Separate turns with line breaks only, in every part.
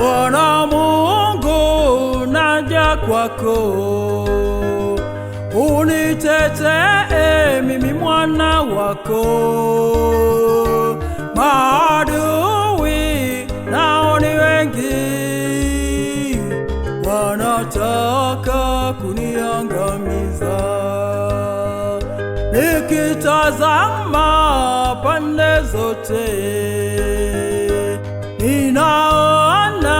Bwana Mungu, naja kwako, unitetee mimi mwana wako. Maadui nao ni wengi, wanataka kuniangamiza. Nikitazama pande zote, ninaona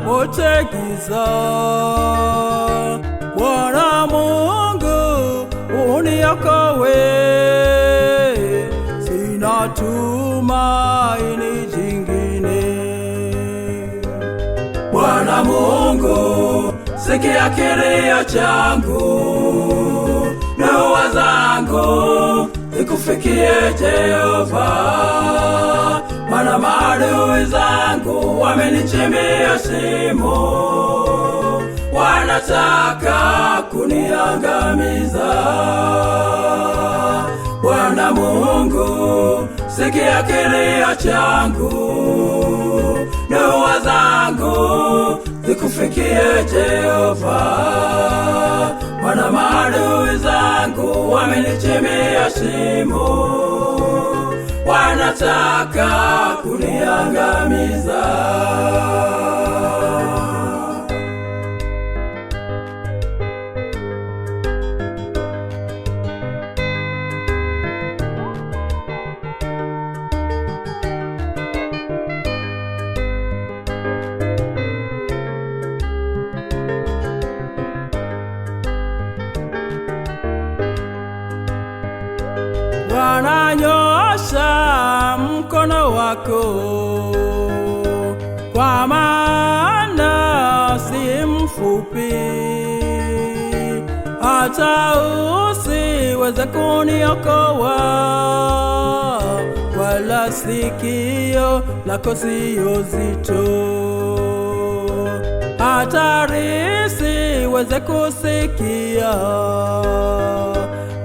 mote giza. Bwana Mungu, uniokoe, sina tumaini jingine. Bwana Mungu, sikia kilio changu, dua zangu zikufikie Jehova. Maana maadui zangu wamenichimbia shimo, wanataka kuniangamiza. Bwana Mungu, sikia kilio changu, dua zangu zikufikie Jehova. Maana maadui zangu wamenichimbia shimo, wanataka kuniangamiza. Bwana, nyosha mkono wako, kwa maana si mfupi, hata usiweze kuniokoa, wala sikio lako sio zito, hatari siweze kusikia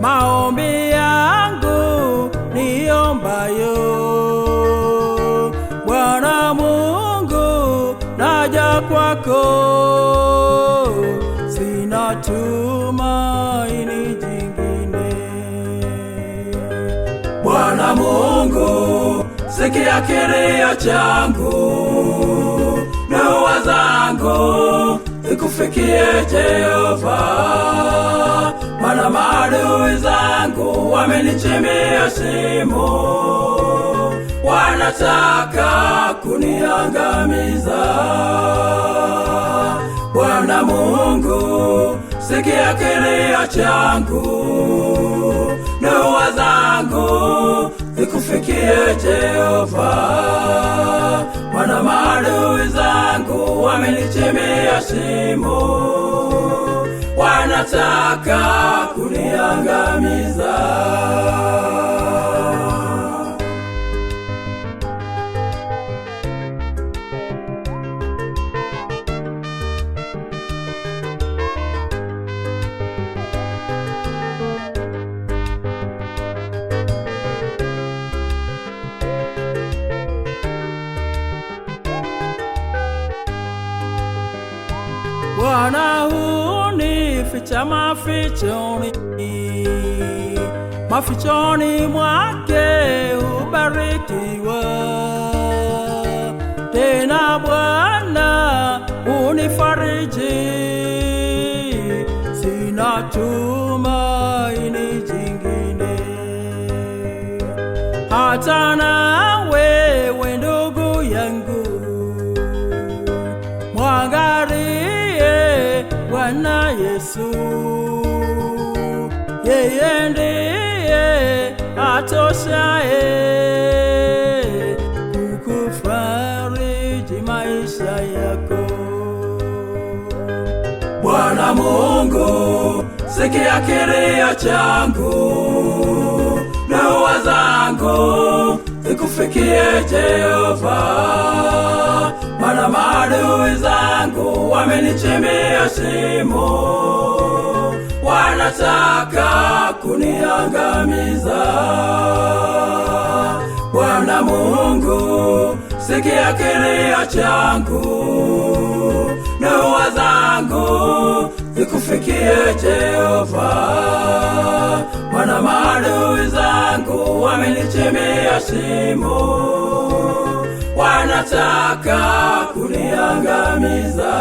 maombi yangu niombayo. Bwana Mungu, naja kwako, sina tumaini jingine. Bwana Mungu, sikia kilio changu, dua zangu zikufikie Jehova. Maana maadui zangu wamenichimbia shimo, wanataka kuniangamiza. Bwana Mungu, sikia kilio changu, dua zangu zikufikie Jehova. Maana maadui zangu wamenichimbia shimo, wanataka kuniangamiza. Bwana, hunificha mafichoni, mafichoni mwake hubarikiwa. Tena Bwana, unifariji, sina tumaini jingine. Hata na wewe ndugu yangu, mwangalie Bwana Yesu, yeye ndiye atoshaye kukufariji maisha yako. Bwana Mungu, sikia kilio changu, dua zangu zikufikie Jehova. Maana maadui zangu wamenichimbia shimo, wanataka kuniangamiza. Bwana Mungu, sikia kilio changu, dua zangu zikufikie Jehova. Maana maadui zangu wamenichimia shimo, wanataka kuniangamiza.